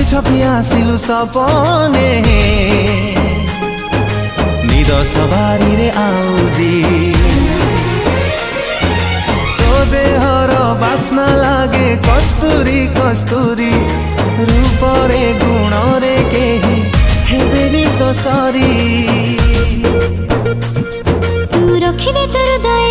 छपी छपी आसिलु सपने निद सवारी रे आउजी तो देहर बास्ना लागे कस्तूरी कस्तूरी रूपरे गुणरे केही हेबेनी तो सरी तू रखिदे तोर दया